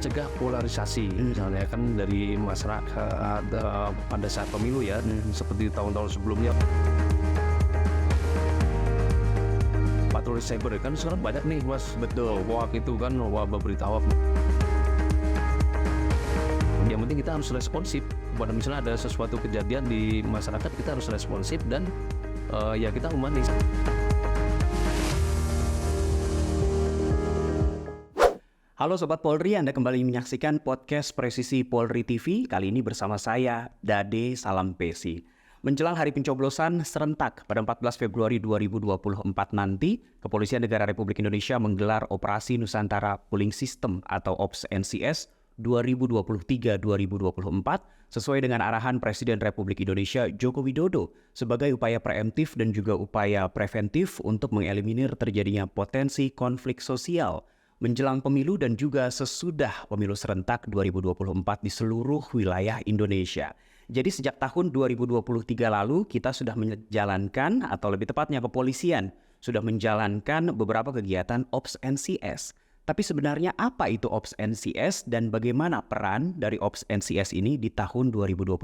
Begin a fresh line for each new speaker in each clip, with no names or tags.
mencegah polarisasi misalnya kan dari masyarakat pada saat pemilu ya, seperti tahun-tahun sebelumnya. Patroli cyber kan sekarang banyak nih Mas, betul, hoax itu kan, wabah berita hoax. Yang penting kita harus responsif kepada misalnya ada sesuatu kejadian di masyarakat, kita harus responsif dan ya kita humanis.
Halo Sobat Polri, Anda kembali menyaksikan podcast Presisi Polri TV. Kali ini bersama saya, Dade Salam Pesi. Menjelang hari pencoblosan serentak pada 14 Februari 2024 nanti, Kepolisian Negara Republik Indonesia menggelar Operasi Nusantara Polling System atau OPS NCS 2023-2024 sesuai dengan arahan Presiden Republik Indonesia Joko Widodo sebagai upaya preemptif dan juga upaya preventif untuk mengeliminir terjadinya potensi konflik sosial menjelang pemilu dan juga sesudah pemilu serentak 2024 di seluruh wilayah Indonesia. Jadi sejak tahun 2023 lalu kita sudah menjalankan, atau lebih tepatnya kepolisian sudah menjalankan beberapa kegiatan OPS NCS. Tapi sebenarnya apa itu OPS NCS dan bagaimana peran dari OPS NCS ini di tahun 2024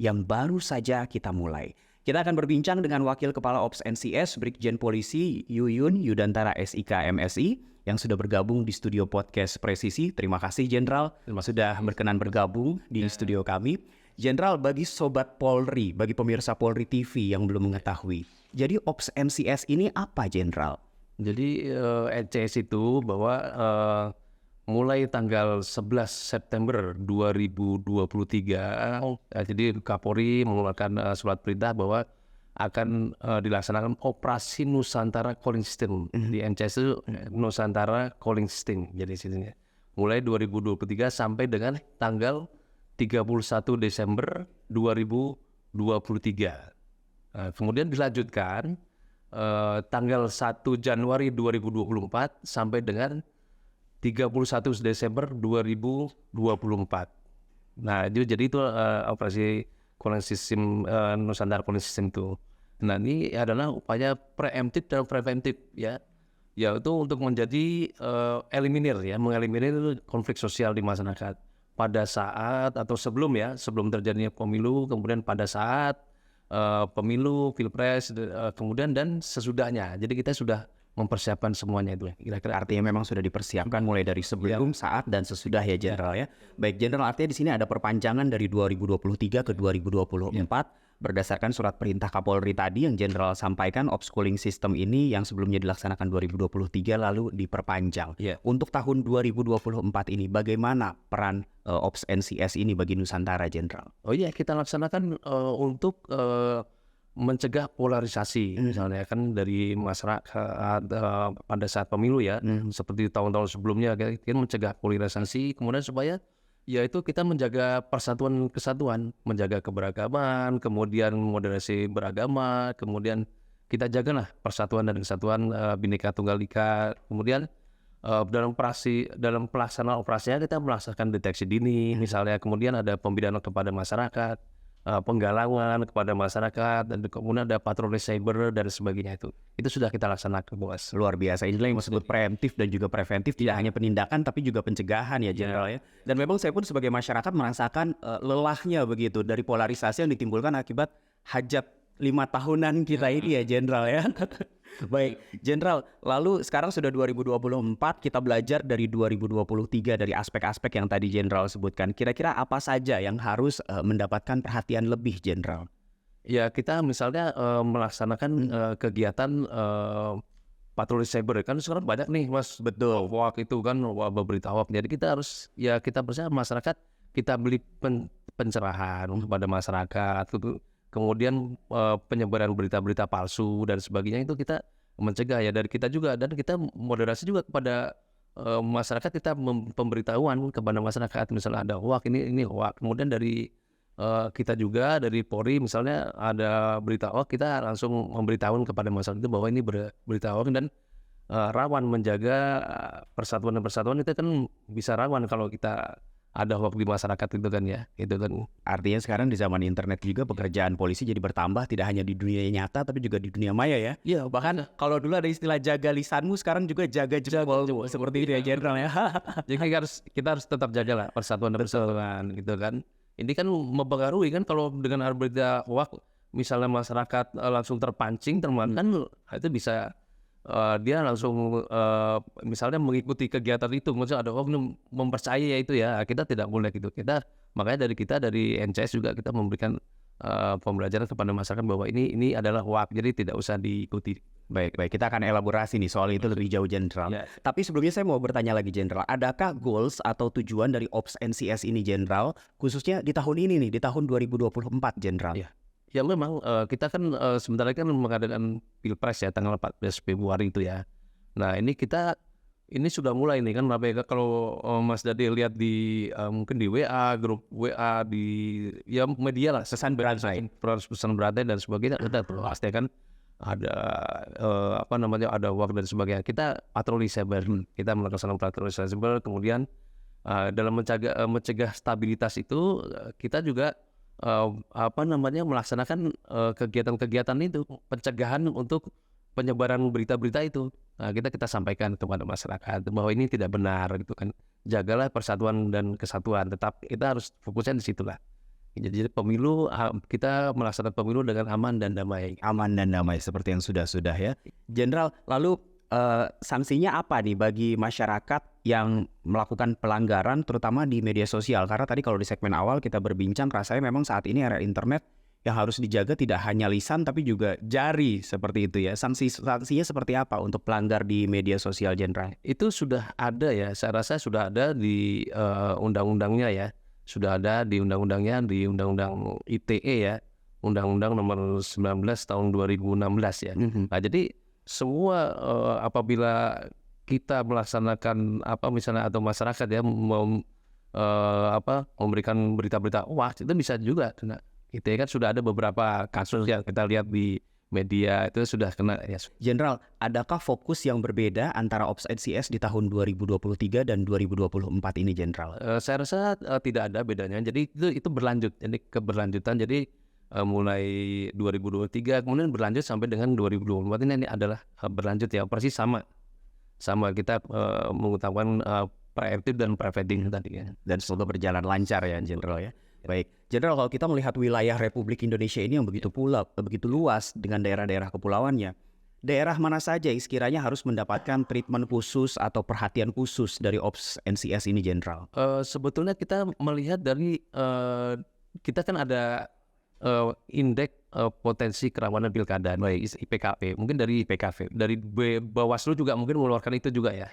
yang baru saja kita mulai? Kita akan berbincang dengan Wakil Kepala OPS NCS Brigjen Polisi Yuyun Yudantara SIK MSI yang sudah bergabung di studio podcast Presisi. Terima kasih Jenderal sudah berkenan bergabung di studio kami. Jenderal, bagi Sobat Polri, bagi pemirsa Polri TV yang belum mengetahui, jadi OPS NCS ini apa Jenderal?
Jadi NCS itu bahwa mulai tanggal 11 September 2023 jadi Kapolri mengeluarkan surat perintah bahwa akan dilaksanakan Operasi Nusantara Polling System. Di NCS itu Nusantara Polling System. Jadi sini mulai 2023 sampai dengan tanggal 31 Desember 2023. Kemudian dilanjutkan tanggal 1 Januari 2024 sampai dengan 31 Desember 2024. Nah, jadi itu operasi polling system Nusantara Polling System itu. Nah, ini adalah upaya preemptif dan preventif ya. Yaitu untuk menjadi mengeliminir konflik sosial di masyarakat pada saat atau sebelum terjadinya pemilu, kemudian pada saat pemilu, pilpres, kemudian dan sesudahnya. Jadi kita sudah mempersiapkan semuanya itu.
Kira-kira artinya memang sudah dipersiapkan mulai dari sebelum, saat, dan sesudah ya Jenderal ya. Baik Jenderal, artinya di sini ada perpanjangan dari 2023 ke 2024 berdasarkan surat perintah Kapolri tadi yang Jenderal sampaikan. OPS Polling System ini yang sebelumnya dilaksanakan 2023 lalu diperpanjang. Untuk tahun 2024 ini bagaimana peran OPS NCS ini bagi Nusantara Jenderal?
Oh iya, kita laksanakan untuk mencegah polarisasi misalnya kan dari masyarakat pada saat pemilu ya, seperti tahun-tahun sebelumnya kita mencegah polarisasi, kemudian supaya yaitu kita menjaga persatuan kesatuan, menjaga keberagaman, kemudian moderasi beragama, kemudian kita jagalah persatuan dan kesatuan Bhinneka Tunggal Ika. Kemudian dalam pelaksanaan operasinya kita melaksanakan deteksi dini misalnya, kemudian ada pembinaan kepada masyarakat, penggalangan kepada masyarakat, dan kemudian ada patroli cyber dan sebagainya. Itu sudah kita laksanakan, Bos.
Luar biasa. Inilah yang disebut preemptif dan juga preventif, tidak hanya penindakan tapi juga pencegahan ya Jenderal ya. Dan memang saya pun sebagai masyarakat merasakan lelahnya begitu dari polarisasi yang ditimbulkan akibat hajat 5 tahunan kita ini ya Jenderal ya. Baik, Jenderal, lalu sekarang sudah 2024, kita belajar dari 2023 dari aspek-aspek yang tadi Jenderal sebutkan. Kira-kira apa saja yang harus mendapatkan perhatian lebih, Jenderal?
Ya, kita misalnya melaksanakan kegiatan patroli cyber kan sekarang banyak nih, Mas.
Betul.
Hoax itu kan, wabah berita hoax. Jadi kita harus kita bersama masyarakat, kita beli pencerahan kepada masyarakat gitu. Kemudian penyebaran berita-berita palsu dan sebagainya itu kita mencegah ya dari kita juga, dan kita moderasi juga kepada masyarakat, kita pemberitahuan kepada masyarakat misalnya ada hoax ini hoax. Kemudian dari kita juga dari Polri misalnya ada berita hoax, kita langsung memberitahuan kepada masyarakat itu bahwa ini berita hoax dan rawan menjaga persatuan dan persatuan itu kan bisa rawan kalau kita ada hoax di masyarakat itu kan ya, itu kan.
Artinya sekarang di zaman internet juga pekerjaan polisi jadi bertambah, tidak hanya di dunia nyata tapi juga di dunia maya ya.
Iya,
Bahkan kalau dulu ada istilah jaga lisanmu, sekarang juga jaga jempol seperti itu ya Jenderal ya.
jadi kita harus tetap jaga lah persatuan dan persatuan gitu kan. Ini kan mempengaruhi kan kalau dengan ada berita hoax, misalnya masyarakat langsung terpancing, termakan, itu bisa dia langsung misalnya mengikuti kegiatan itu, maksudnya ada hoax mempercayai itu ya, kita tidak boleh gitu. Makanya dari NCS juga kita memberikan pembelajaran kepada masyarakat bahwa ini adalah hoax, jadi tidak usah diikuti.
Baik, kita akan elaborasi nih soal itu lebih jauh Jenderal.
Ya.
Tapi sebelumnya saya mau bertanya lagi Jenderal, adakah goals atau tujuan dari Ops NCS ini Jenderal, khususnya di tahun ini nih, di tahun 2024 Jenderal?
Ya. Ya memang kita kan sebentar lagi kan mengadakan Pilpres ya tanggal 14 Februari itu ya. Nah ini sudah mulai nih kan kalau Mas Dade lihat di mungkin di WA, grup WA, di ya media lah, pesan berantai dan sebagainya, udah tuh pasti kan ada ada hoax dan sebagainya. Kita patroli cyber, kita melaksanakan patroli cyber, kemudian dalam mencegah stabilitas itu kita juga melaksanakan kegiatan-kegiatan itu, pencegahan untuk penyebaran berita-berita itu. Nah, kita sampaikan kepada masyarakat bahwa ini tidak benar gitu kan. Jagalah persatuan dan kesatuan, tetap kita harus fokusnya di situlah. Jadi pemilu, kita melaksanakan pemilu dengan aman dan damai.
Aman dan damai seperti yang sudah ya. Jenderal, lalu sanksinya apa nih bagi masyarakat yang melakukan pelanggaran terutama di media sosial? Karena tadi kalau di segmen awal kita berbincang, rasanya memang saat ini era internet yang harus dijaga tidak hanya lisan tapi juga jari seperti itu ya. Sanksinya seperti apa untuk pelanggar di media sosial Jenderal?
Itu sudah ada ya, saya rasa sudah ada di undang-undangnya ya. Sudah ada di undang-undangnya, di Undang-Undang ITE ya, Undang-Undang nomor 19 tahun 2016 ya. Nah jadi semua apabila kita melaksanakan misalnya atau masyarakat ya memberikan berita-berita hoax, itu bisa juga kena. ITE kan sudah ada beberapa kasus yang kita lihat di media itu sudah kena ya.
Jenderal, adakah fokus yang berbeda antara Ops NCS di tahun 2023 dan 2024 ini Jenderal?
Saya rasa tidak ada bedanya. Jadi itu berlanjut. Jadi keberlanjutan. Jadi mulai 2023 kemudian berlanjut sampai dengan 2024 ini adalah berlanjut ya, persis sama kita mengutamakan preemptif dan preventif tadi ya.
Dan semoga berjalan lancar ya Jenderal ya. Baik, Jenderal, kalau kita melihat wilayah Republik Indonesia ini yang begitu luas dengan daerah-daerah kepulauannya, daerah mana saja sekiranya harus mendapatkan treatment khusus atau perhatian khusus dari Ops NCS ini Jenderal?
Sebetulnya kita melihat dari kita kan ada indeks potensi kerawanan pilkada, IPKP, mungkin dari IPKP, dari Bawaslu juga mungkin mengeluarkan itu juga ya,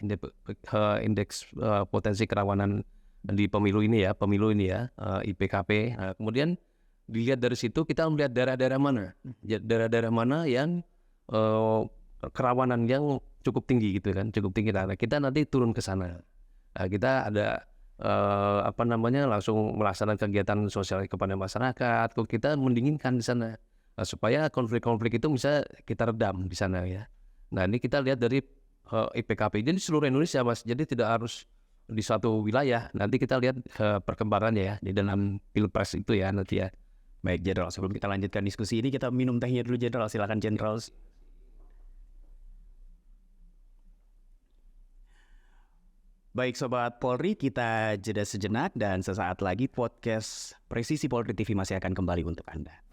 indeks potensi kerawanan di pemilu ini ya, IPKP. Nah, kemudian dilihat dari situ kita melihat daerah-daerah mana yang kerawanan yang cukup tinggi gitu kan, cukup tinggi. Nah, kita nanti turun ke sana. Nah, kita ada langsung melaksanakan kegiatan sosial kepada masyarakat. Kita mendinginkan di sana supaya konflik-konflik itu bisa kita redam di sana ya. Nah, ini kita lihat dari IPKP. Jadi seluruh Indonesia Mas. Jadi tidak harus di suatu wilayah. Nanti kita lihat perkembangannya ya di dalam Pilpres itu ya nanti ya.
Baik Jenderal, sebelum kita lanjutkan diskusi ini kita minum tehnya dulu Jenderal. Silakan Jenderal. Baik Sobat Polri, kita jeda sejenak dan sesaat lagi podcast Presisi Polri TV masih akan kembali untuk Anda.